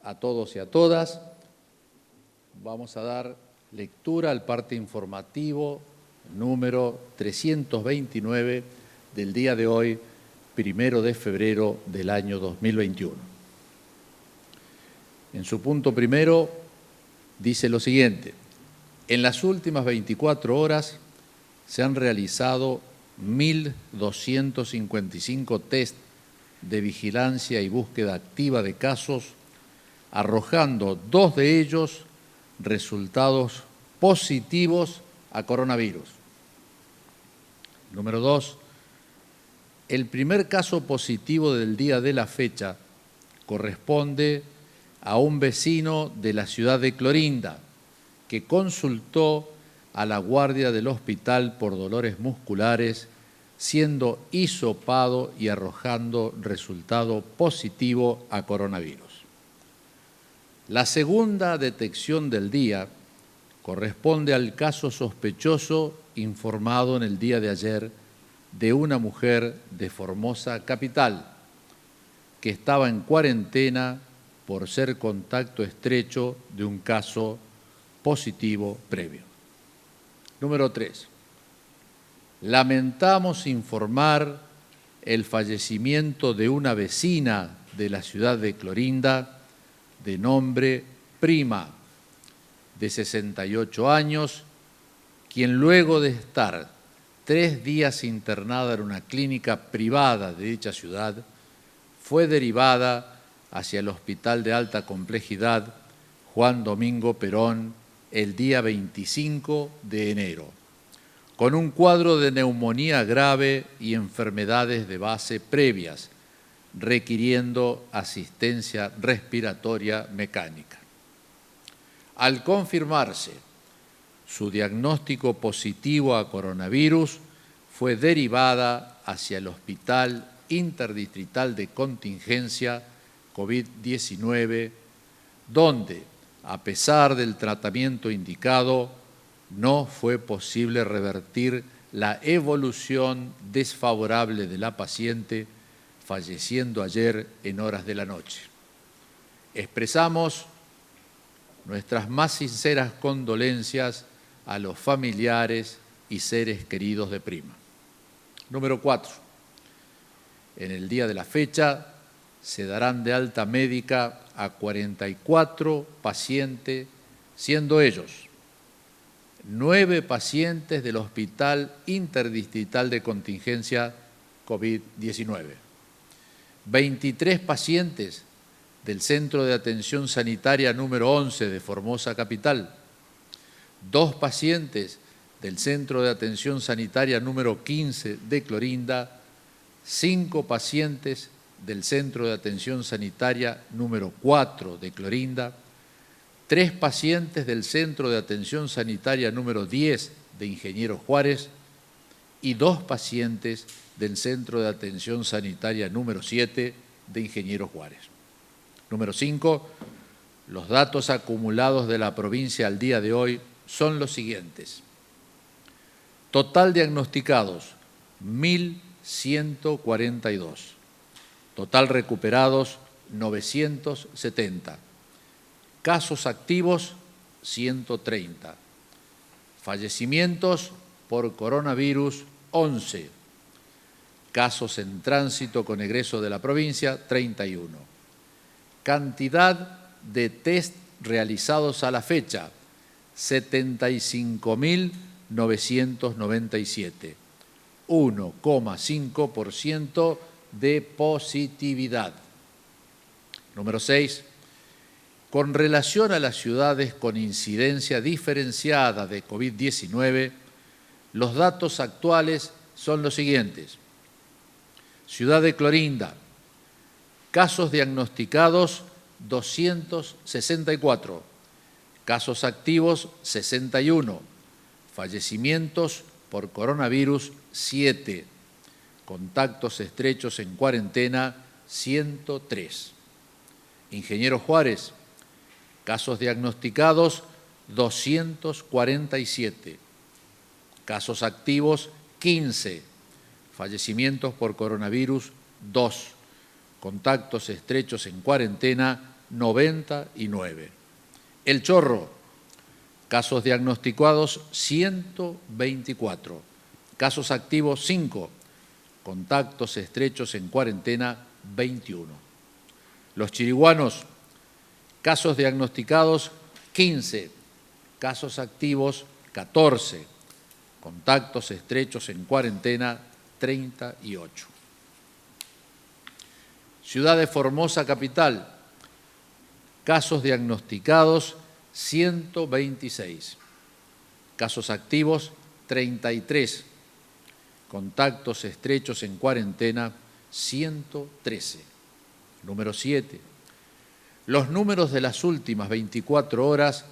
a todos y a todas. Vamos a dar lectura al parte informativo número 329 del día de hoy, 1 de febrero del año 2021. En su punto primero dice lo siguiente: en las últimas 24 horas se han realizado 1.255 test de vigilancia y búsqueda activa de casos, arrojando 2 de ellos resultados positivos a coronavirus. Número 2, el primer caso positivo del día de la fecha corresponde a un vecino de la ciudad de Clorinda que consultó a la guardia del hospital por dolores musculares, siendo hisopado y arrojando resultado positivo a coronavirus. La segunda detección del día corresponde al caso sospechoso informado en el día de ayer de una mujer de Formosa capital que estaba en cuarentena por ser contacto estrecho de un caso positivo previo. Número 3. Lamentamos informar el fallecimiento de una vecina de la ciudad de Clorinda de nombre Prima, de 68 años, quien luego de estar 3 días internada en una clínica privada de dicha ciudad, fue derivada hacia el Hospital de Alta Complejidad Juan Domingo Perón el día 25 de enero, con un cuadro de neumonía grave y enfermedades de base previas, requiriendo asistencia respiratoria mecánica. Al confirmarse su diagnóstico positivo a coronavirus, fue derivada hacia el Hospital Interdistrital de Contingencia COVID-19, donde, a pesar del tratamiento indicado, no fue posible revertir la evolución desfavorable de la paciente, falleciendo ayer en horas de la noche. Expresamos nuestras más sinceras condolencias a los familiares y seres queridos de Prima. Número 4. En el día de la fecha se darán de alta médica a 44 pacientes, siendo ellos 9 pacientes del Hospital Interdistrital de Contingencia COVID-19, 23 pacientes del Centro de Atención Sanitaria número 11 de Formosa Capital, 2 pacientes del Centro de Atención Sanitaria número 15 de Clorinda, 5 pacientes del Centro de Atención Sanitaria número 4 de Clorinda, 3 pacientes del Centro de Atención Sanitaria número 10 de Ingeniero Juárez y 2 pacientes del Centro de Atención Sanitaria número 7 de Ingeniero Juárez. Número 5. Los datos acumulados de la provincia al día de hoy son los siguientes. Total diagnosticados, 1.142. Total recuperados, 970. Casos activos, 130. Fallecimientos por coronavirus, 11. Casos en tránsito con egreso de la provincia, 31. Cantidad de test realizados a la fecha, 75.997. 1,5% de positividad. Número 6. Con relación a las ciudades con incidencia diferenciada de COVID-19, los datos actuales son los siguientes. Ciudad de Clorinda, casos diagnosticados 264, casos activos 61, fallecimientos por coronavirus 7, contactos estrechos en cuarentena 103. Ingeniero Juárez, casos diagnosticados 247, casos activos 15, fallecimientos por coronavirus 2, contactos estrechos en cuarentena 99. El Chorro, casos diagnosticados 124, casos activos 5, contactos estrechos en cuarentena 21. Los Chiriguanos, casos diagnosticados 15, casos activos 14, contactos estrechos en cuarentena 38. Ciudad de Formosa capital, casos diagnosticados 126, casos activos 33, contactos estrechos en cuarentena 113. Número 7. Los números de las últimas 24 horas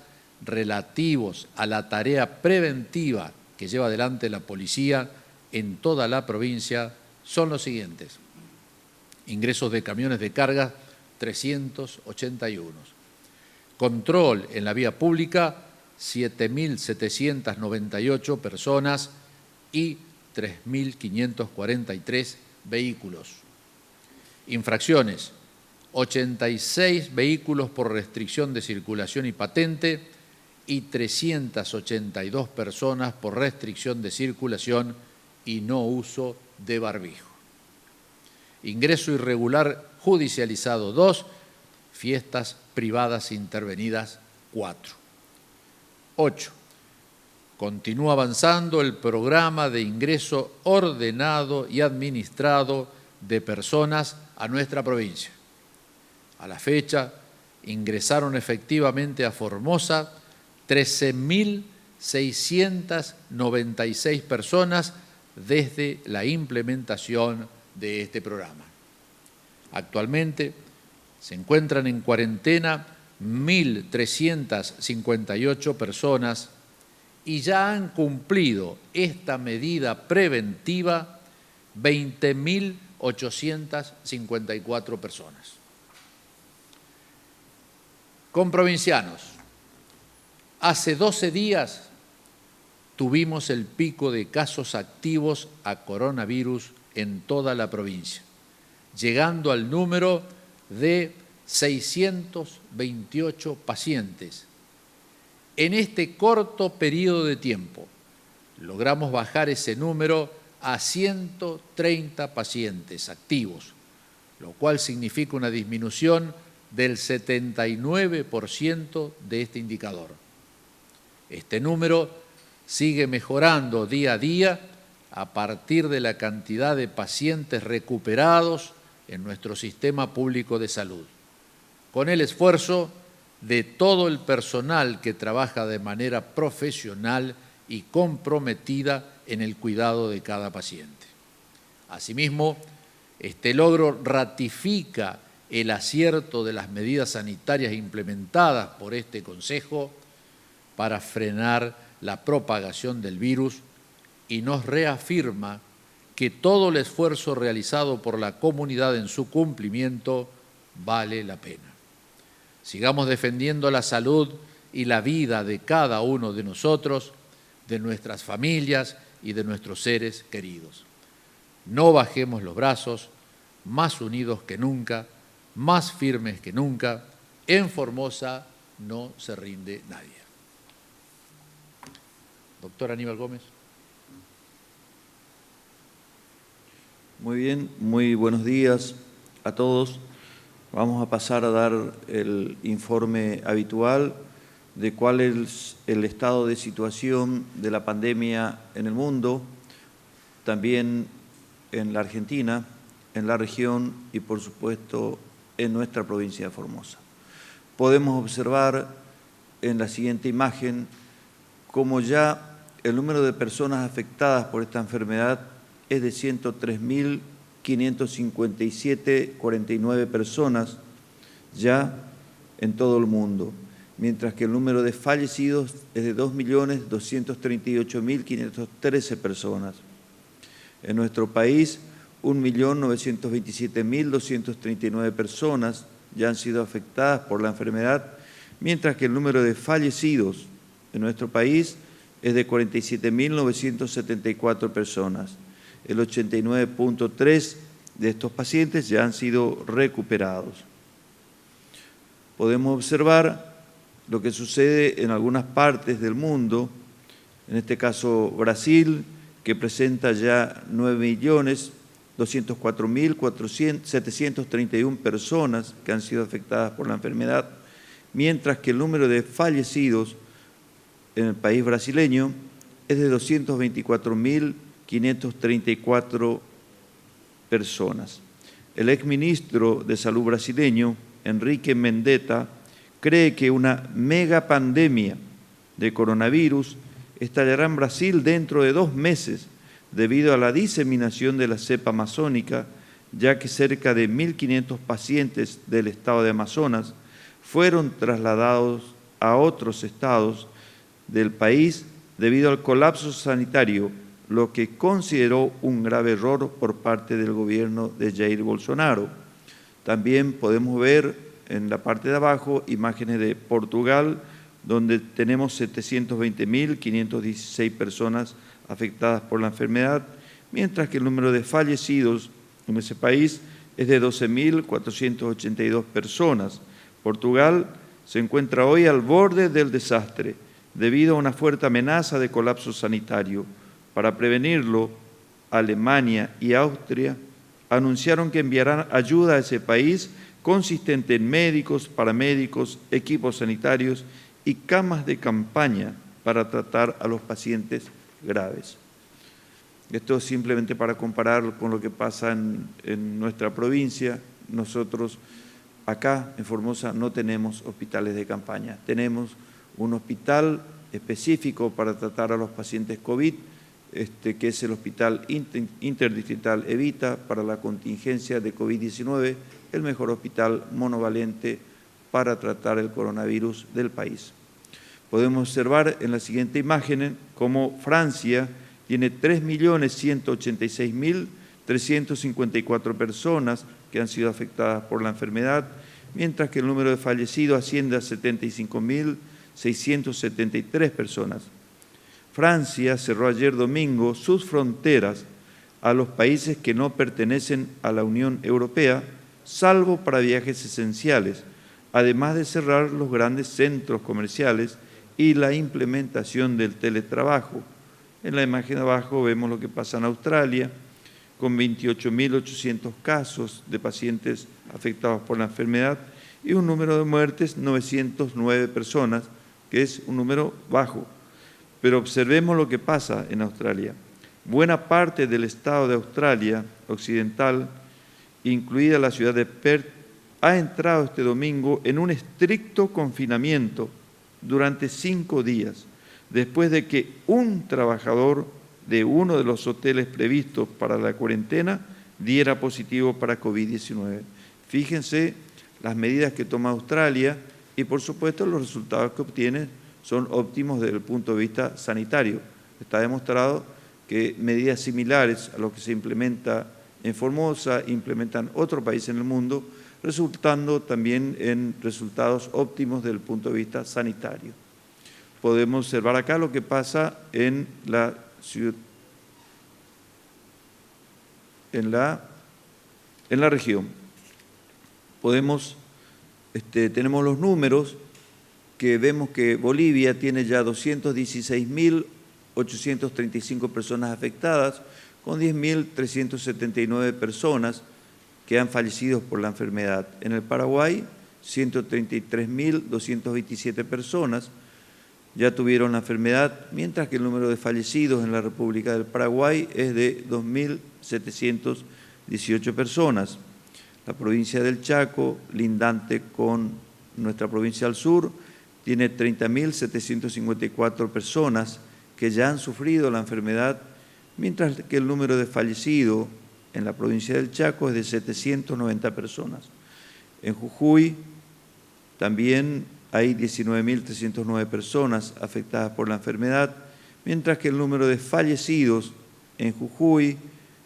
relativos a la tarea preventiva que lleva adelante la policía en toda la provincia son los siguientes. Ingresos de camiones de carga, 381. Control en la vía pública, 7.798 personas y 3.543 vehículos. Infracciones, 86 vehículos por restricción de circulación y patente y 382 personas por restricción de circulación y no uso de barbijo. Ingreso irregular judicializado 2, fiestas privadas intervenidas 4. 8. Continúa avanzando el programa de ingreso ordenado y administrado de personas a nuestra provincia. A la fecha, ingresaron efectivamente a Formosa 13.696 personas desde la implementación de este programa. Actualmente se encuentran en cuarentena 1.358 personas y ya han cumplido esta medida preventiva 20.854 personas. Con provincianos, hace 12 días tuvimos el pico de casos activos a coronavirus en toda la provincia, llegando al número de 628 pacientes. En este corto periodo de tiempo, logramos bajar ese número a 130 pacientes activos, lo cual significa una disminución del 79% de este indicador. Este número sigue mejorando día a día a partir de la cantidad de pacientes recuperados en nuestro sistema público de salud, con el esfuerzo de todo el personal que trabaja de manera profesional y comprometida en el cuidado de cada paciente. Asimismo, este logro ratifica el acierto de las medidas sanitarias implementadas por este Consejo para frenar la propagación del virus y nos reafirma que todo el esfuerzo realizado por la comunidad en su cumplimiento vale la pena. Sigamos defendiendo la salud y la vida de cada uno de nosotros, de nuestras familias y de nuestros seres queridos. No bajemos los brazos, más unidos que nunca, más firmes que nunca. En Formosa no se rinde nadie. Doctor Aníbal Gómez. Muy bien, muy buenos días a todos. Vamos a pasar a dar el informe habitual de cuál es el estado de situación de la pandemia en el mundo, también en la Argentina, en la región y, por supuesto, en nuestra provincia de Formosa. Podemos observar en la siguiente imagen cómo ya el número de personas afectadas por esta enfermedad es de 103.557,49 personas ya en todo el mundo, mientras que el número de fallecidos es de 2.238.513 personas. En nuestro país, 1.927.239 personas ya han sido afectadas por la enfermedad, mientras que el número de fallecidos en nuestro país es de 47.974 personas. El 89.3% de estos pacientes ya han sido recuperados. podemos observar lo que sucede en algunas partes del mundo, en este caso Brasil, que presenta ya 9.204.731 personas que han sido afectadas por la enfermedad, mientras que el número de fallecidos en el país brasileño es de 224.534 personas. El exministro de Salud brasileño, Henrique Mandetta, cree que una megapandemia de coronavirus estallará en Brasil dentro de 2 meses debido a la diseminación de la cepa amazónica, ya que cerca de 1.500 pacientes del estado de Amazonas fueron trasladados a otros estados del país debido al colapso sanitario, lo que consideró un grave error por parte del gobierno de Jair Bolsonaro. También podemos ver en la parte de abajo imágenes de Portugal, donde tenemos 720.516 personas afectadas por la enfermedad, mientras que el número de fallecidos en ese país es de 12.482 personas. Portugal se encuentra hoy al borde del desastre debido a una fuerte amenaza de colapso sanitario. Para prevenirlo, Alemania y Austria anunciaron que enviarán ayuda a ese país consistente en médicos, paramédicos, equipos sanitarios y camas de campaña para tratar a los pacientes graves. Esto es simplemente para comparar con lo que pasa en nuestra provincia. Nosotros acá en Formosa no tenemos hospitales de campaña, tenemos un hospital específico para tratar a los pacientes COVID, que es el Hospital Interdistrital Evita para la contingencia de COVID-19, el mejor hospital monovalente para tratar el coronavirus del país. Podemos observar en la siguiente imagen cómo Francia tiene 3.186.354 personas que han sido afectadas por la enfermedad, mientras que el número de fallecidos asciende a 75.673 personas. Francia cerró ayer domingo sus fronteras a los países que no pertenecen a la Unión Europea, salvo para viajes esenciales, además de cerrar los grandes centros comerciales y la implementación del teletrabajo. En la imagen de abajo vemos lo que pasa en Australia, con 28.800 casos de pacientes afectados por la enfermedad y un número de muertes, 909 personas, que es un número bajo. Pero observemos lo que pasa en Australia. Buena parte del estado de Australia Occidental, incluida la ciudad de Perth, ha entrado este domingo en un estricto confinamiento durante 5 días, después de que un trabajador de uno de los hoteles previstos para la cuarentena diera positivo para COVID-19. Fíjense las medidas que toma Australia y, por supuesto, los resultados que obtiene son óptimos desde el punto de vista sanitario. Está demostrado que medidas similares a lo que se implementa en Formosa implementan otros países en el mundo, resultando también en resultados óptimos desde el punto de vista sanitario. Podemos observar acá lo que pasa en la ciudad, en la región. Tenemos los números que vemos que Bolivia tiene ya 216.835 personas afectadas, con 10.379 personas que han fallecido por la enfermedad. En el Paraguay, 133.227 personas ya tuvieron la enfermedad, mientras que el número de fallecidos en la República del Paraguay es de 2.718 personas. La provincia del Chaco, lindante con nuestra provincia al sur, tiene 30.754 personas que ya han sufrido la enfermedad, mientras que el número de fallecidos en la provincia del Chaco es de 790 personas. En Jujuy también hay 19.309 personas afectadas por la enfermedad, mientras que el número de fallecidos en Jujuy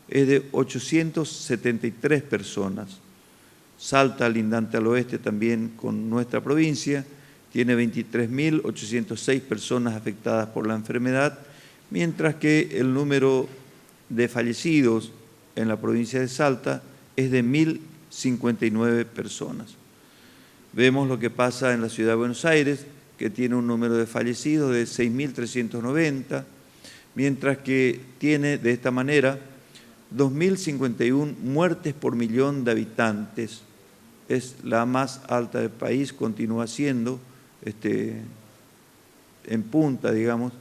es de 873 personas. Salta, lindante al oeste también con nuestra provincia, tiene 23.806 personas afectadas por la enfermedad, mientras que el número de fallecidos en la provincia de Salta es de 1.059 personas. Vemos lo que pasa en la Ciudad de Buenos Aires, que tiene un número de fallecidos de 6.390, mientras que tiene de esta manera 2.051 muertes por millón de habitantes. Es la más alta del país, continúa siendo en punta, digamos,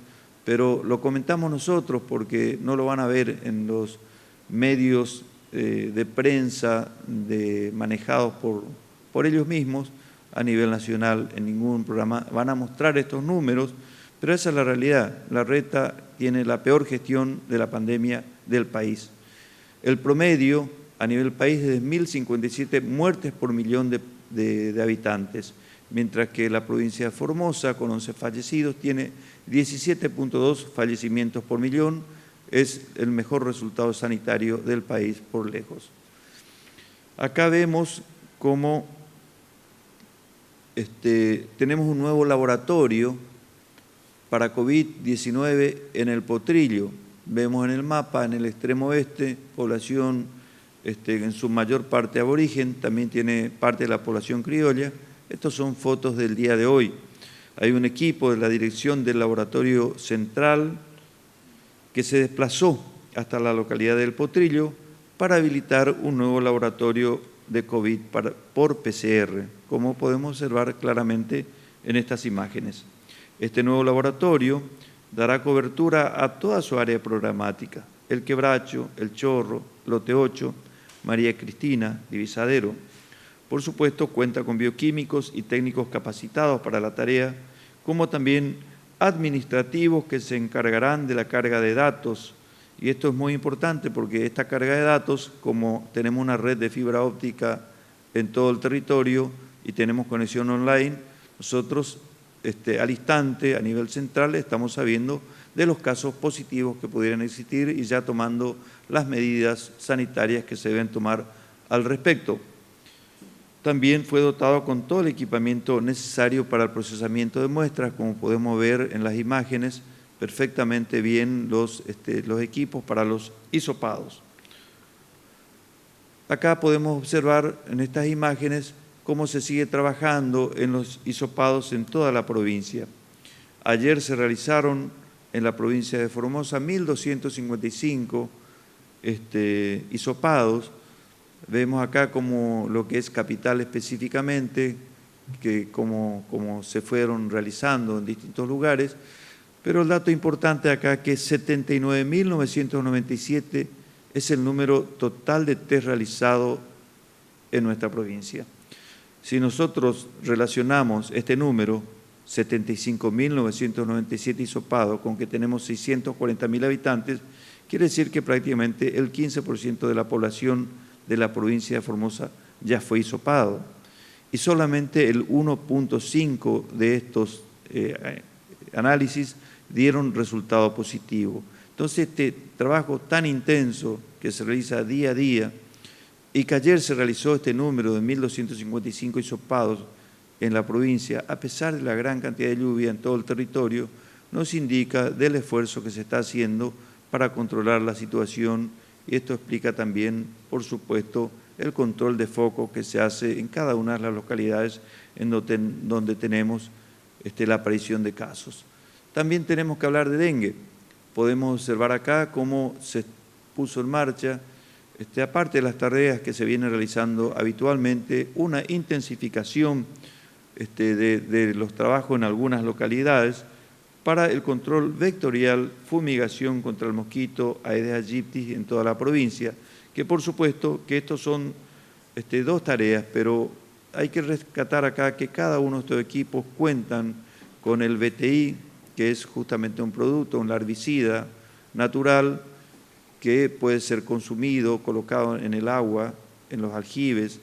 pero lo comentamos nosotros porque no lo van a ver en los medios de prensa manejados por ellos mismos a nivel nacional, en ningún programa van a mostrar estos números, pero esa es la realidad. La Reta tiene la peor gestión de la pandemia del país. El promedio a nivel país es de 1.057 muertes por millón de habitantes, mientras que la provincia de Formosa, con 11 fallecidos, tiene 17.2 fallecimientos por millón, es el mejor resultado sanitario del país por lejos. Acá vemos cómo tenemos un nuevo laboratorio para COVID-19 en el Potrillo. Vemos en el mapa, en el extremo oeste, población en su mayor parte aborigen, también tiene parte de la población criolla. Estas son fotos del día de hoy. Hay un equipo de la dirección del laboratorio central que se desplazó hasta la localidad del Potrillo para habilitar un nuevo laboratorio de COVID por PCR, como podemos observar claramente en estas imágenes. Este nuevo laboratorio dará cobertura a toda su área programática: El Quebracho, El Chorro, Lote 8, María Cristina, Divisadero. Por supuesto, cuenta con bioquímicos y técnicos capacitados para la tarea, como también administrativos que se encargarán de la carga de datos. Y esto es muy importante porque esta carga de datos, como tenemos una red de fibra óptica en todo el territorio y tenemos conexión online, nosotros al instante, a nivel central, estamos sabiendo de los casos positivos que pudieran existir y ya tomando las medidas sanitarias que se deben tomar al respecto. También fue dotado con todo el equipamiento necesario para el procesamiento de muestras, como podemos ver en las imágenes, perfectamente bien los equipos para los hisopados. Acá podemos observar en estas imágenes cómo se sigue trabajando en los hisopados en toda la provincia. Ayer se realizaron en la provincia de Formosa 1.255 hisopados. Vemos acá como lo que es Capital específicamente, que como se fueron realizando en distintos lugares, pero el dato importante acá es que 79.997 es el número total de test realizado en nuestra provincia. Si nosotros relacionamos este número, 75.997 hisopados, con que tenemos 640.000 habitantes, quiere decir que prácticamente el 15% de la población de la provincia de Formosa ya fue hisopado. Y solamente el 1.5 de estos análisis dieron resultado positivo. Entonces, este trabajo tan intenso que se realiza día a día y que ayer se realizó este número de 1.255 hisopados en la provincia, a pesar de la gran cantidad de lluvia en todo el territorio, nos indica del esfuerzo que se está haciendo para controlar la situación, y esto explica también, por supuesto, el control de foco que se hace en cada una de las localidades en donde tenemos la aparición de casos. También tenemos que hablar de dengue. Podemos observar acá cómo se puso en marcha, aparte de las tareas que se vienen realizando habitualmente, una intensificación de los trabajos en algunas localidades para el control vectorial, fumigación contra el mosquito Aedes aegypti en toda la provincia, que por supuesto que estos son dos tareas, pero hay que rescatar acá que cada uno de estos equipos cuentan con el BTI, que es justamente un producto, un larvicida natural, que puede ser consumido, colocado en el agua, en los aljibes,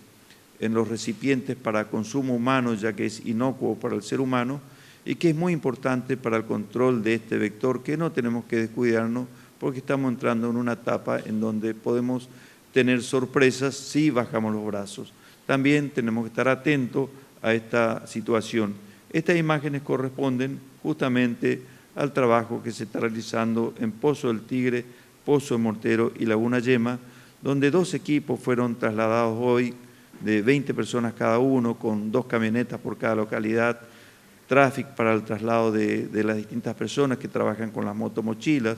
en los recipientes para consumo humano, ya que es inocuo para el ser humano, y que es muy importante para el control de este vector, que no tenemos que descuidarnos, porque estamos entrando en una etapa en donde podemos tener sorpresas si bajamos los brazos. También tenemos que estar atentos a esta situación. Estas imágenes corresponden justamente al trabajo que se está realizando en Pozo del Tigre, Pozo de Mortero y Laguna Yema, donde 2 equipos fueron trasladados hoy de 20 personas cada uno, con 2 camionetas por cada localidad, tráfico para el traslado de las distintas personas que trabajan con las motomochilas,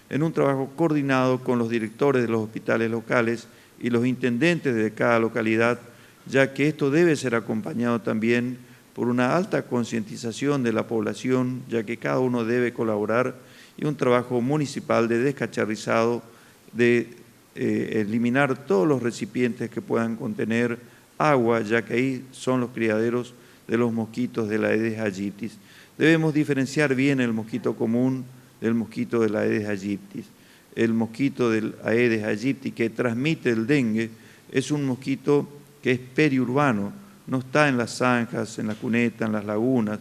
en un trabajo coordinado con los directores de los hospitales locales y los intendentes de cada localidad, ya que esto debe ser acompañado también por una alta concientización de la población, ya que cada uno debe colaborar, y un trabajo municipal de descacharrizado, de eliminar todos los recipientes que puedan contener agua, ya que ahí son los criaderos de los mosquitos de la Aedes aegyptis. Debemos diferenciar bien el mosquito común del mosquito de la Aedes aegyptis. El mosquito del Aedes aegypti que transmite el dengue es un mosquito que es periurbano, no está en las zanjas, en la cuneta, en las lagunas,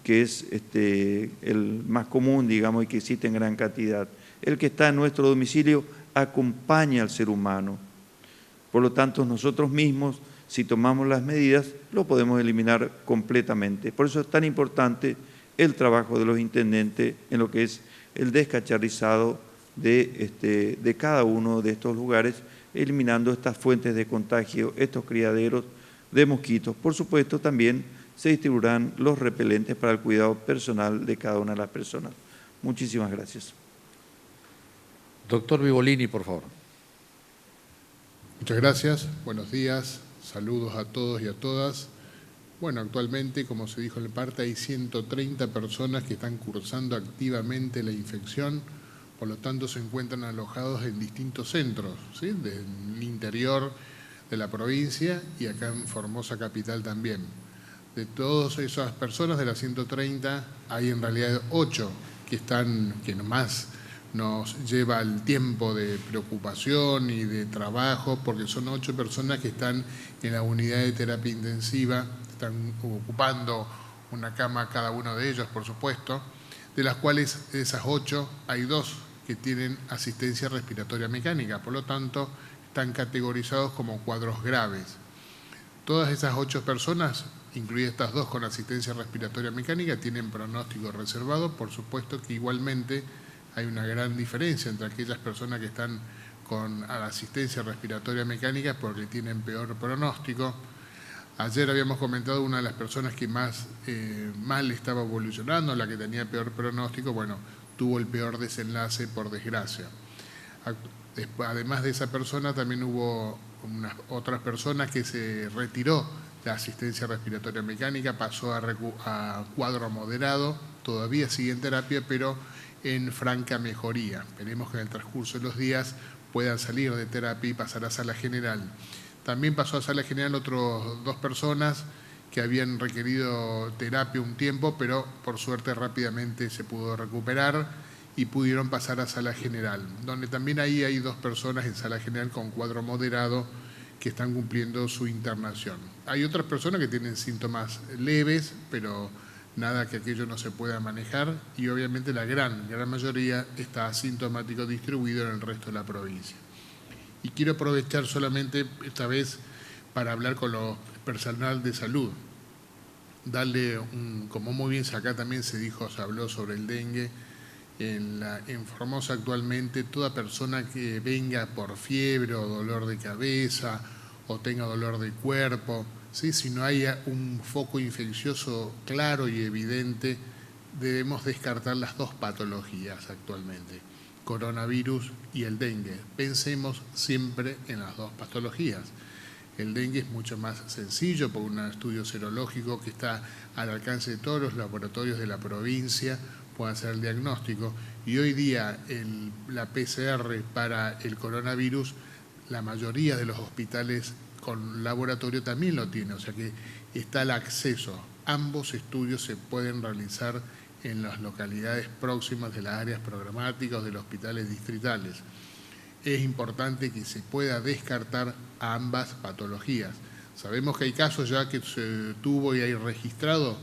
que es el más común, digamos, y que existe en gran cantidad. El que está en nuestro domicilio acompaña al ser humano. Por lo tanto, nosotros mismos, si tomamos las medidas, lo podemos eliminar completamente. Por eso es tan importante el trabajo de los intendentes en lo que es el descacharrizado de cada uno de estos lugares, eliminando estas fuentes de contagio, estos criaderos de mosquitos. Por supuesto, también se distribuirán los repelentes para el cuidado personal de cada una de las personas. Muchísimas gracias. Doctor Vivolini, por favor. Muchas gracias. Buenos días. Saludos a todos y a todas. Bueno, actualmente, como se dijo en el parte, hay 130 personas que están cursando activamente la infección, por lo tanto se encuentran alojados en distintos centros, ¿sí? Del interior de la provincia y acá en Formosa Capital también. De todas esas personas, de las 130, hay en realidad 8 que nomás nos lleva el tiempo de preocupación y de trabajo, porque son 8 personas que están en la unidad de terapia intensiva, están ocupando una cama cada uno de ellos, por supuesto, de las cuales de esas 8 hay 2 que tienen asistencia respiratoria mecánica, por lo tanto están categorizados como cuadros graves. Todas esas 8 personas, incluidas estas 2 con asistencia respiratoria mecánica, tienen pronóstico reservado. Por supuesto que igualmente hay una gran diferencia entre aquellas personas que están con asistencia respiratoria mecánica porque tienen peor pronóstico. Ayer habíamos comentado una de las personas que más mal estaba evolucionando, la que tenía peor pronóstico, bueno, tuvo el peor desenlace por desgracia. Además de esa persona, también hubo unas otras personas que se retiró la asistencia respiratoria mecánica, pasó a cuadro moderado, todavía sigue en terapia, pero en franca mejoría. Esperemos que en el transcurso de los días puedan salir de terapia y pasar a sala general. También pasó a sala general otras 2 personas que habían requerido terapia un tiempo, pero por suerte rápidamente se pudo recuperar y pudieron pasar a sala general, donde también ahí hay 2 personas en sala general con cuadro moderado que están cumpliendo su internación. Hay otras personas que tienen síntomas leves, pero nada que aquello no se pueda manejar, y obviamente la gran mayoría está asintomático distribuido en el resto de la provincia. Y quiero aprovechar solamente esta vez para hablar con los personal de salud, darle como muy bien acá también se habló sobre el dengue. En Formosa actualmente toda persona que venga por fiebre o dolor de cabeza o tenga dolor de cuerpo, ¿sí? Si no haya un foco infeccioso claro y evidente, debemos descartar las 2 patologías actualmente, coronavirus y el dengue. Pensemos siempre en las 2 patologías. El dengue es mucho más sencillo por un estudio serológico que está al alcance de todos los laboratorios de la provincia, pueden hacer el diagnóstico. Y hoy día la PCR para el coronavirus, la mayoría de los hospitales con laboratorio también lo tiene, o sea que está el acceso. Ambos estudios se pueden realizar en las localidades próximas de las áreas programáticas de los hospitales distritales. Es importante que se pueda descartar a ambas patologías. Sabemos que hay casos ya que se tuvo y hay registrado,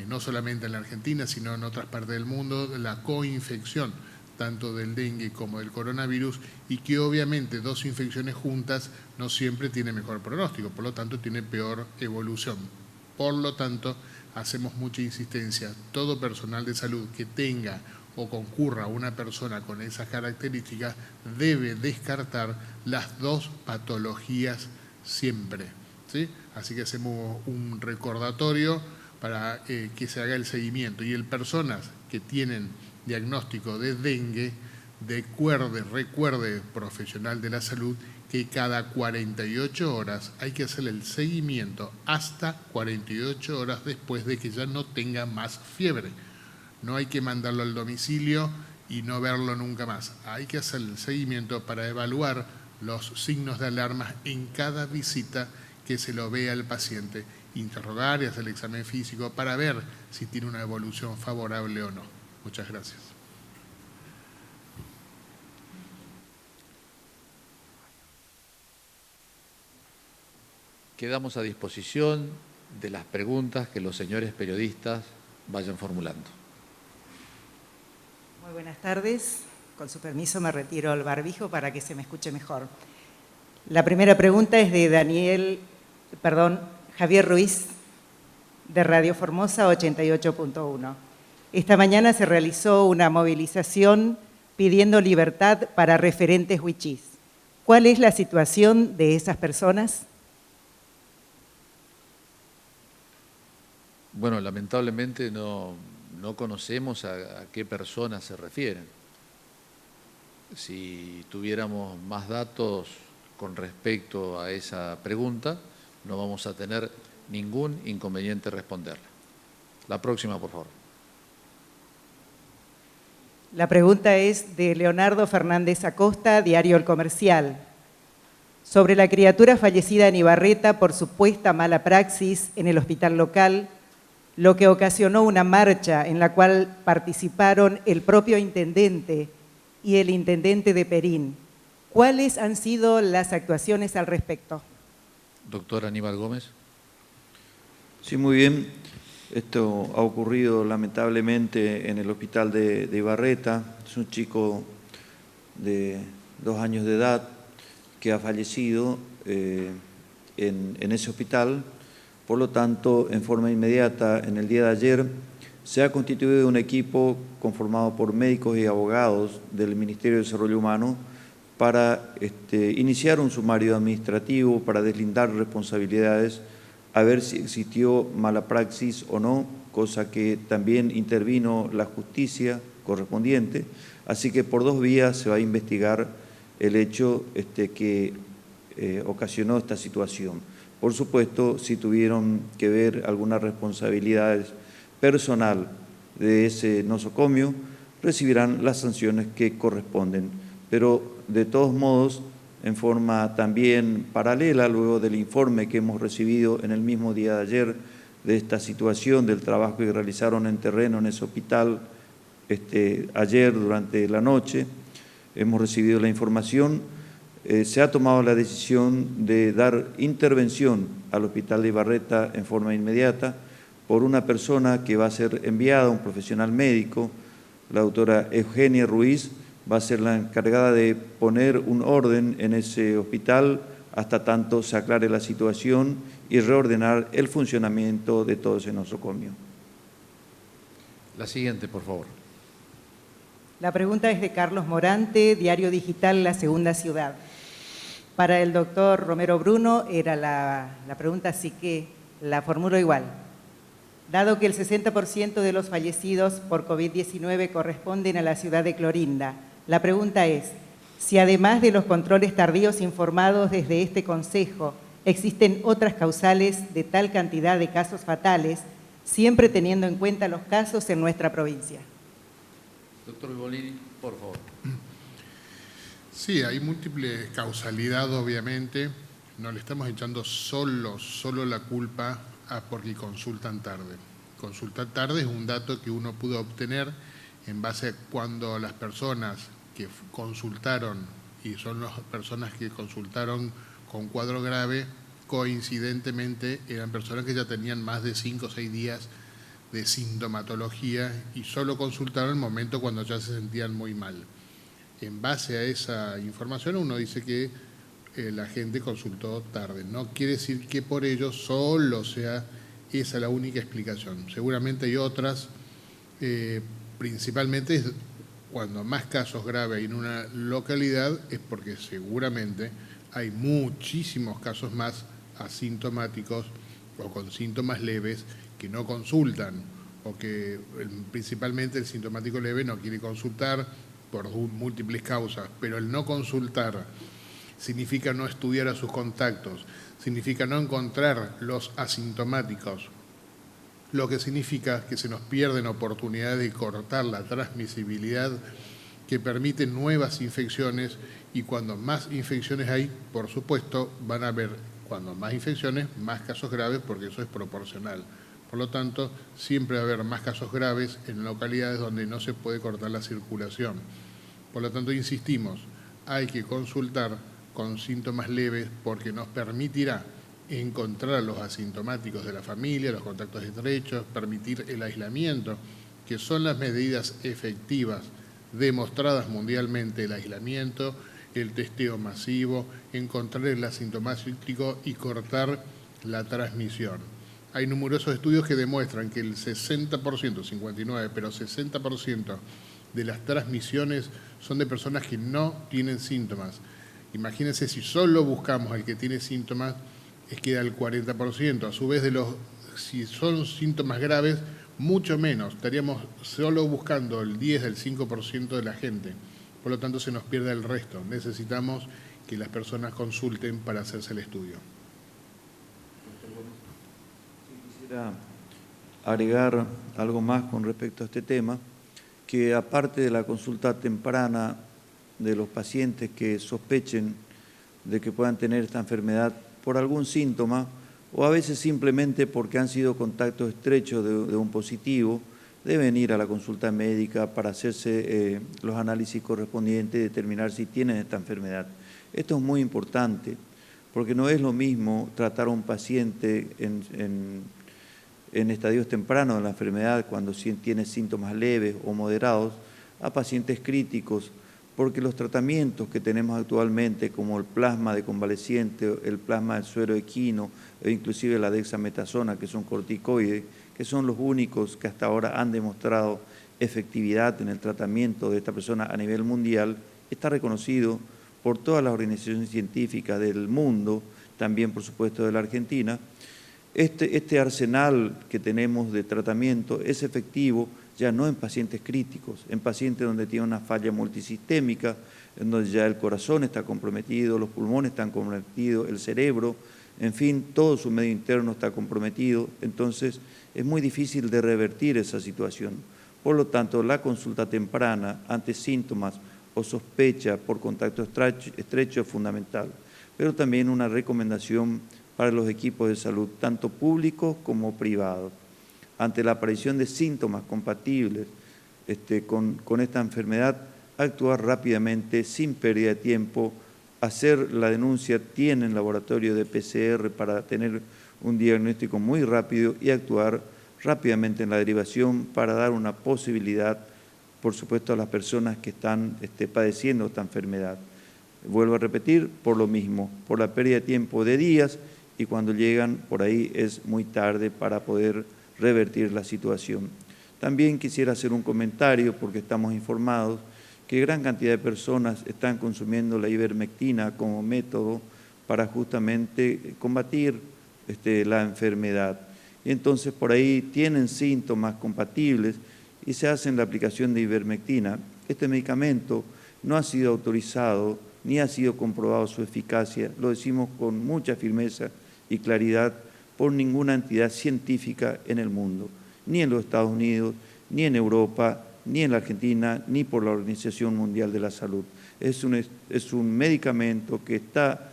no solamente en la Argentina, sino en otras partes del mundo, la coinfección tanto del dengue como del coronavirus, y que obviamente 2 infecciones juntas no siempre tiene mejor pronóstico, por lo tanto tiene peor evolución. Por lo tanto, hacemos mucha insistencia, todo personal de salud que tenga o concurra a una persona con esas características debe descartar las 2 patologías siempre. ¿sí? Así que hacemos un recordatorio para que se haga el seguimiento. Y en personas que tienen diagnóstico de dengue, recuerde profesional de la salud que cada 48 horas hay que hacer el seguimiento hasta 48 horas después de que ya no tenga más fiebre. No hay que mandarlo al domicilio y no verlo nunca más. Hay que hacer el seguimiento para evaluar los signos de alarma en cada visita que se lo vea al paciente, interrogar y hacer el examen físico para ver si tiene una evolución favorable o no. Muchas gracias. Quedamos a disposición de las preguntas que los señores periodistas vayan formulando. Muy buenas tardes. Con su permiso me retiro el barbijo para que se me escuche mejor. La primera pregunta es de Javier Ruiz, de Radio Formosa 88.1. Esta mañana se realizó una movilización pidiendo libertad para referentes huichís. ¿Cuál es la situación de esas personas? Bueno, lamentablemente no conocemos a qué personas se refieren. Si tuviéramos más datos con respecto a esa pregunta, no vamos a tener ningún inconveniente en responderla. La próxima, por favor. La pregunta es de Leonardo Fernández Acosta, Diario El Comercial. Sobre la criatura fallecida en Ibarreta por supuesta mala praxis en el hospital local, lo que ocasionó una marcha en la cual participaron el propio intendente y el intendente de Perín. ¿Cuáles han sido las actuaciones al respecto? Doctor Aníbal Gómez. Sí, muy bien. Esto ha ocurrido lamentablemente en el hospital de Ibarreta. Es un chico de 2 años de edad que ha fallecido en ese hospital. Por lo tanto, en forma inmediata, en el día de ayer, se ha constituido un equipo conformado por médicos y abogados del Ministerio de Desarrollo Humano para iniciar un sumario administrativo para deslindar responsabilidades, a ver si existió mala praxis o no, cosa que también intervino la justicia correspondiente. Así que por 2 vías se va a investigar el hecho que ocasionó esta situación. Por supuesto, si tuvieron que ver algunas responsabilidades personal de ese nosocomio, recibirán las sanciones que corresponden. Pero, de todos modos, en forma también paralela, luego del informe que hemos recibido en el mismo día de ayer de esta situación, del trabajo que realizaron en terreno en ese hospital ayer durante la noche, hemos recibido la información. Se ha tomado la decisión de dar intervención al hospital de Ibarreta en forma inmediata por una persona que va a ser enviada, un profesional médico, la doctora Eugenia Ruiz, va a ser la encargada de poner un orden en ese hospital hasta tanto se aclare la situación y reordenar el funcionamiento de todo ese nosocomio. La siguiente, por favor. La pregunta es de Carlos Morante, Diario Digital La Segunda Ciudad. Para el doctor Romero Bruno era la pregunta, así que la formulo igual. Dado que el 60% de los fallecidos por COVID-19 corresponden a la ciudad de Clorinda, la pregunta es, si además de los controles tardíos informados desde este Consejo, existen otras causales de tal cantidad de casos fatales, siempre teniendo en cuenta los casos en nuestra provincia. Doctor Vibolini, por favor. Sí, hay múltiples causalidades, obviamente. No le estamos echando solo la culpa a porque consultan tarde. Consultar tarde es un dato que uno pudo obtener en base a cuando las personas que consultaron, y son las personas que consultaron con cuadro grave, coincidentemente eran personas que ya tenían más de 5 o 6 días de sintomatología y solo consultaron en el momento cuando ya se sentían muy mal. En base a esa información uno dice que la gente consultó tarde. No quiere decir que por ello solo sea esa la única explicación. Seguramente hay otras, principalmente cuando más casos graves hay en una localidad es porque seguramente hay muchísimos casos más asintomáticos o con síntomas leves que no consultan, o que principalmente el sintomático leve no quiere consultar por múltiples causas, pero el no consultar significa no estudiar a sus contactos, significa no encontrar los asintomáticos, lo que significa que se nos pierden oportunidades de cortar la transmisibilidad que permite nuevas infecciones, y cuando más infecciones hay, por supuesto, van a haber, cuando más infecciones, más casos graves, porque eso es proporcional. Por lo tanto, siempre va a haber más casos graves en localidades donde no se puede cortar la circulación. Por lo tanto, insistimos, hay que consultar con síntomas leves porque nos permitirá encontrar a los asintomáticos de la familia, los contactos estrechos, permitir el aislamiento, que son las medidas efectivas demostradas mundialmente: el aislamiento, el testeo masivo, encontrar el asintomático y cortar la transmisión. Hay numerosos estudios que demuestran que el 60%, 59%, pero 60% de las transmisiones son de personas que no tienen síntomas. Imagínense, si solo buscamos al que tiene síntomas, queda el 40%. A su vez, si son síntomas graves, mucho menos. Estaríamos solo buscando el 10, el 5% de la gente. Por lo tanto, se nos pierde el resto. Necesitamos que las personas consulten para hacerse el estudio. Quisiera agregar algo más con respecto a este tema, que aparte de la consulta temprana de los pacientes que sospechen de que puedan tener esta enfermedad por algún síntoma, o a veces simplemente porque han sido contactos estrechos de un positivo, deben ir a la consulta médica para hacerse los análisis correspondientes y determinar si tienen esta enfermedad. Esto es muy importante, porque no es lo mismo tratar a un paciente en estadios tempranos de la enfermedad, cuando tiene síntomas leves o moderados, a pacientes críticos, porque los tratamientos que tenemos actualmente, como el plasma de convaleciente, el plasma del suero equino, e inclusive la dexametasona, que son corticoides, que son los únicos que hasta ahora han demostrado efectividad en el tratamiento de esta persona a nivel mundial, está reconocido por todas las organizaciones científicas del mundo, también por supuesto de la Argentina. Este arsenal que tenemos de tratamiento es efectivo ya no en pacientes críticos, en pacientes donde tiene una falla multisistémica, en donde ya el corazón está comprometido, los pulmones están comprometidos, el cerebro, en fin, todo su medio interno está comprometido. Entonces es muy difícil de revertir esa situación. Por lo tanto, la consulta temprana ante síntomas o sospecha por contacto estrecho es fundamental, pero también una recomendación para los equipos de salud, tanto públicos como privados. Ante la aparición de síntomas compatibles con esta enfermedad, actuar rápidamente, sin pérdida de tiempo, hacer la denuncia, tienen laboratorio de PCR para tener un diagnóstico muy rápido y actuar rápidamente en la derivación para dar una posibilidad, por supuesto, a las personas que están padeciendo esta enfermedad. Vuelvo a repetir, por lo mismo, por la pérdida de tiempo de días, y cuando llegan por ahí es muy tarde para poder revertir la situación. También quisiera hacer un comentario, porque estamos informados que gran cantidad de personas están consumiendo la ivermectina como método para justamente combatir la enfermedad. Y entonces por ahí tienen síntomas compatibles y se hacen la aplicación de ivermectina. Este medicamento no ha sido autorizado ni ha sido comprobado su eficacia, lo decimos con mucha firmeza y claridad, por ninguna entidad científica en el mundo, ni en los Estados Unidos, ni en Europa, ni en la Argentina, ni por la Organización Mundial de la Salud. Es un medicamento que está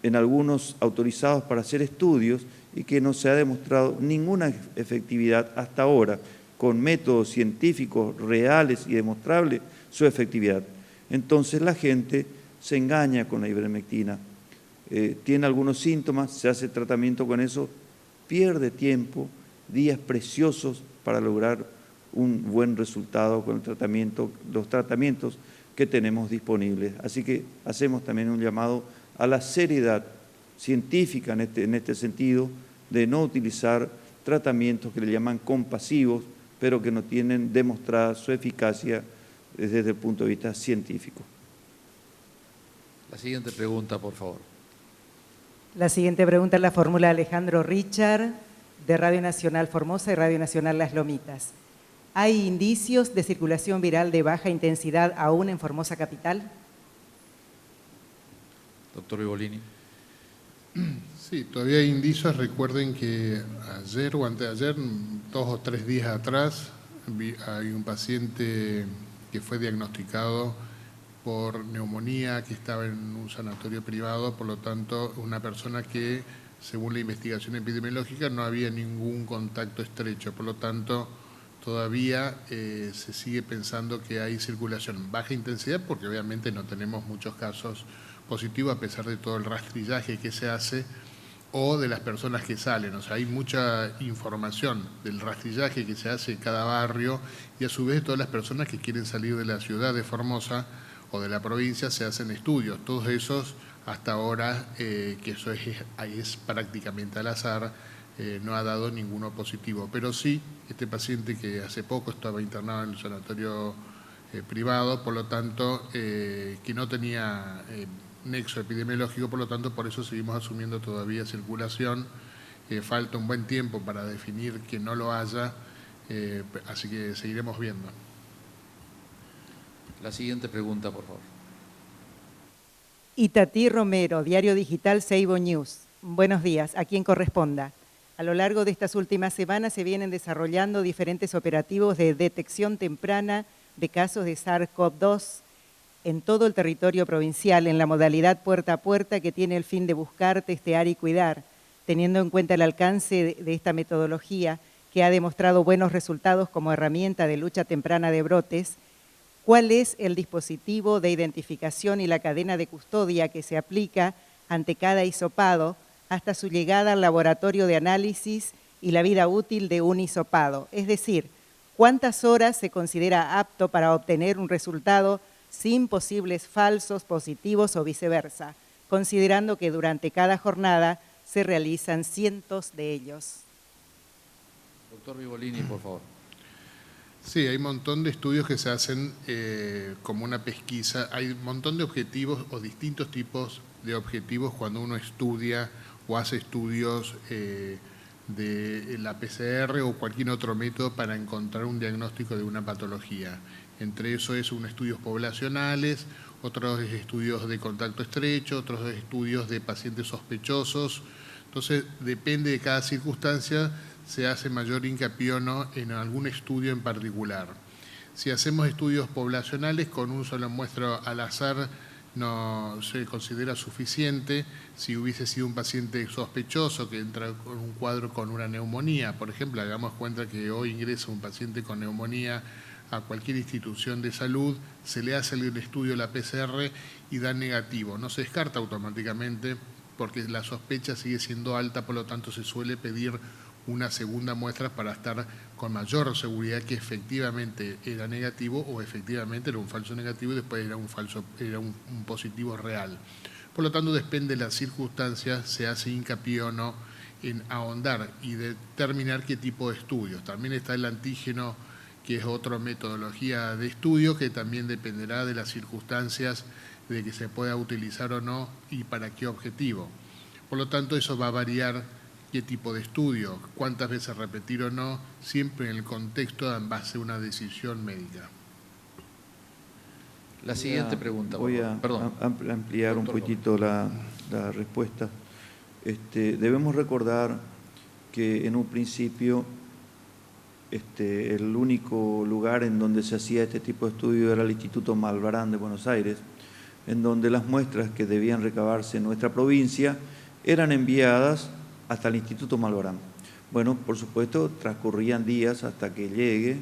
en algunos autorizados para hacer estudios y que no se ha demostrado ninguna efectividad hasta ahora, con métodos científicos reales y demostrables, su efectividad. Entonces la gente se engaña con la ivermectina. Tiene algunos síntomas, se hace tratamiento con eso, pierde tiempo, días preciosos para lograr un buen resultado con el tratamiento, los tratamientos que tenemos disponibles. Así que hacemos también un llamado a la seriedad científica en este sentido, de no utilizar tratamientos que le llaman compasivos, pero que no tienen demostrada su eficacia desde el punto de vista científico. La siguiente pregunta, por favor. La siguiente pregunta la formula Alejandro Richard, de Radio Nacional Formosa y Radio Nacional Las Lomitas. ¿Hay indicios de circulación viral de baja intensidad aún en Formosa Capital? Doctor Vivolini. Sí, todavía hay indicios. Recuerden que ayer o anteayer, 2 o 3 días atrás, hay un paciente que fue diagnosticado por neumonía, que estaba en un sanatorio privado, por lo tanto, una persona que, según la investigación epidemiológica, no había ningún contacto estrecho, por lo tanto, todavía se sigue pensando que hay circulación baja intensidad, porque obviamente no tenemos muchos casos positivos, a pesar de todo el rastrillaje que se hace, o de las personas que salen. O sea, hay mucha información del rastrillaje que se hace en cada barrio, y a su vez todas las personas que quieren salir de la ciudad de Formosa o de la provincia se hacen estudios. Todos esos, hasta ahora, que eso es prácticamente al azar, no ha dado ninguno positivo. Pero sí, este paciente que hace poco estaba internado en el sanatorio privado, por lo tanto, que no tenía nexo epidemiológico, por lo tanto, por eso seguimos asumiendo todavía circulación. Falta un buen tiempo para definir que no lo haya, así que seguiremos viendo. La siguiente pregunta, por favor. Itatí Romero, Diario Digital Seibo News. Buenos días, a quien corresponda. A lo largo de estas últimas semanas se vienen desarrollando diferentes operativos de detección temprana de casos de SARS-CoV-2 en todo el territorio provincial, en la modalidad puerta a puerta, que tiene el fin de buscar, testear y cuidar, teniendo en cuenta el alcance de esta metodología, que ha demostrado buenos resultados como herramienta de lucha temprana de brotes. ¿Cuál es el dispositivo de identificación y la cadena de custodia que se aplica ante cada hisopado hasta su llegada al laboratorio de análisis y la vida útil de un hisopado? Es decir, ¿cuántas horas se considera apto para obtener un resultado sin posibles falsos positivos o viceversa, considerando que durante cada jornada se realizan cientos de ellos? Doctor Vivolini, por favor. Sí, hay un montón de estudios que se hacen como una pesquisa. Hay un montón de objetivos o distintos tipos de objetivos cuando uno estudia o hace estudios de la PCR o cualquier otro método para encontrar un diagnóstico de una patología. Entre eso es estudios poblacionales, otros estudios de contacto estrecho, otros estudios de pacientes sospechosos. Entonces, depende de cada circunstancia, se hace mayor hincapié o no en algún estudio en particular. Si hacemos estudios poblacionales con un solo muestreo al azar, no se considera suficiente. Si hubiese sido un paciente sospechoso que entra con un cuadro con una neumonía, por ejemplo, hagamos cuenta que hoy ingresa un paciente con neumonía a cualquier institución de salud, se le hace el estudio de la PCR y da negativo. No se descarta automáticamente porque la sospecha sigue siendo alta, por lo tanto se suele pedir una segunda muestra para estar con mayor seguridad que efectivamente era negativo o efectivamente era un falso negativo y después era un positivo real. Por lo tanto, depende de las circunstancias, se hace hincapié o no en ahondar y determinar qué tipo de estudios. También está el antígeno, que es otra metodología de estudio que también dependerá de las circunstancias de que se pueda utilizar o no y para qué objetivo. Por lo tanto, eso va a variar qué tipo de estudio, cuántas veces repetir o no, siempre en el contexto en base a una decisión médica. La siguiente pregunta. Voy a ampliar un poquito la respuesta. Debemos recordar que en un principio el único lugar en donde se hacía este tipo de estudio era el Instituto Malbrán de Buenos Aires, en donde las muestras que debían recabarse en nuestra provincia eran enviadas hasta el Instituto Malbrán. Bueno, por supuesto, transcurrían días hasta que llegue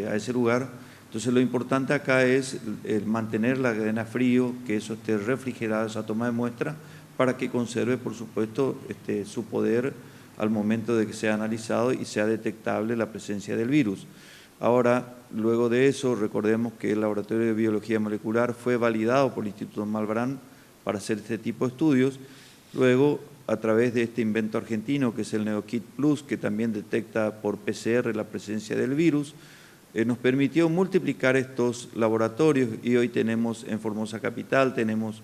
a ese lugar. Entonces, lo importante acá es el mantener la cadena frío, que eso esté refrigerado, esa toma de muestra, para que conserve, por supuesto, su poder al momento de que sea analizado y sea detectable la presencia del virus. Ahora, luego de eso, recordemos que el Laboratorio de Biología Molecular fue validado por el Instituto Malbrán para hacer este tipo de estudios. Luego, a través de este invento argentino, que es el NeoKit Plus, que también detecta por PCR la presencia del virus, nos permitió multiplicar estos laboratorios y hoy tenemos en Formosa Capital, tenemos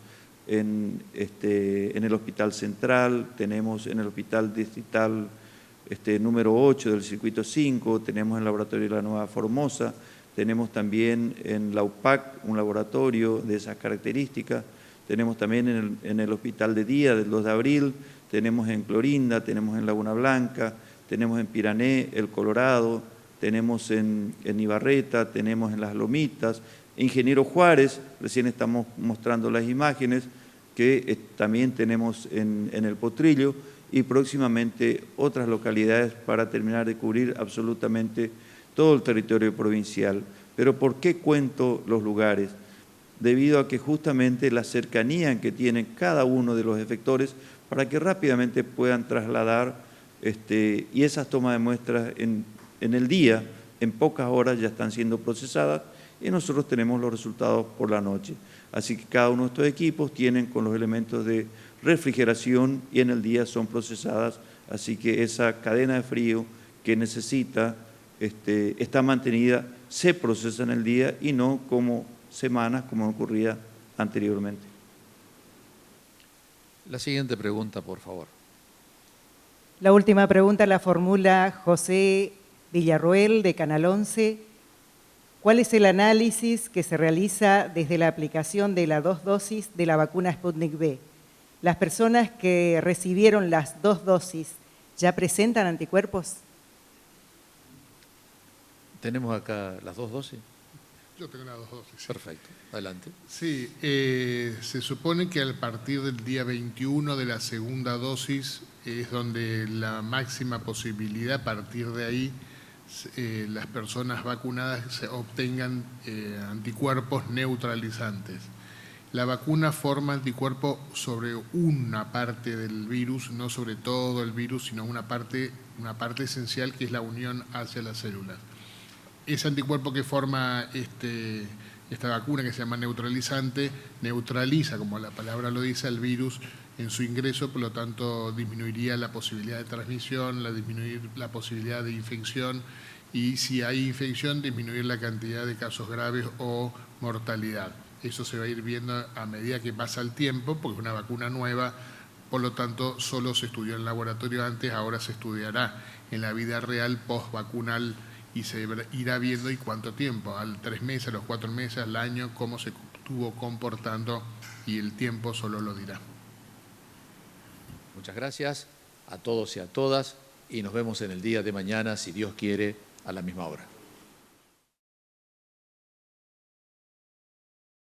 en el Hospital Central, tenemos en el Hospital Distrital número 8 del Circuito 5, tenemos el Laboratorio de la Nueva Formosa, tenemos también en la UPAC un laboratorio de esas características, tenemos también en el Hospital de Día del 2 de abril, tenemos en Clorinda, tenemos en Laguna Blanca, tenemos en Pirané, El Colorado, tenemos en Ibarreta, tenemos en Las Lomitas, Ingeniero Juárez, recién estamos mostrando las imágenes, que también tenemos en El Potrillo, y próximamente otras localidades para terminar de cubrir absolutamente todo el territorio provincial. Pero ¿por qué cuento los lugares? Debido a que justamente la cercanía que tienen cada uno de los efectores para que rápidamente puedan trasladar y esas tomas de muestras en el día, en pocas horas ya están siendo procesadas y nosotros tenemos los resultados por la noche. Así que cada uno de estos equipos tienen con los elementos de refrigeración y en el día son procesadas, así que esa cadena de frío que necesita está mantenida, se procesa en el día y no como semanas como ocurría anteriormente. La siguiente pregunta, por favor. La última pregunta la formula José Villarroel, de Canal 11. ¿Cuál es el análisis que se realiza desde la aplicación de las 2 dosis de la vacuna Sputnik V? ¿Las personas que recibieron las 2 dosis ya presentan anticuerpos? ¿Tenemos acá las 2 dosis? Yo tengo las 2 dosis. Sí. Perfecto, adelante. Sí, se supone que a partir del día 21 de la segunda dosis es donde la máxima posibilidad, a partir de ahí, las personas vacunadas obtengan anticuerpos neutralizantes. La vacuna forma anticuerpo sobre una parte del virus, no sobre todo el virus, sino una parte esencial que es la unión hacia las células. Ese anticuerpo que forma esta vacuna, que se llama neutralizante, neutraliza, como la palabra lo dice, al virus en su ingreso, por lo tanto disminuiría la posibilidad de transmisión, disminuir la posibilidad de infección y si hay infección, disminuir la cantidad de casos graves o mortalidad. Eso se va a ir viendo a medida que pasa el tiempo, porque es una vacuna nueva, por lo tanto solo se estudió en el laboratorio antes, ahora se estudiará en la vida real post-vacunal y se irá viendo y cuánto tiempo, a 3 meses, a los 4 meses, al año, cómo se estuvo comportando y el tiempo solo lo dirá. Muchas gracias a todos y a todas y nos vemos en el día de mañana, si Dios quiere, a la misma hora.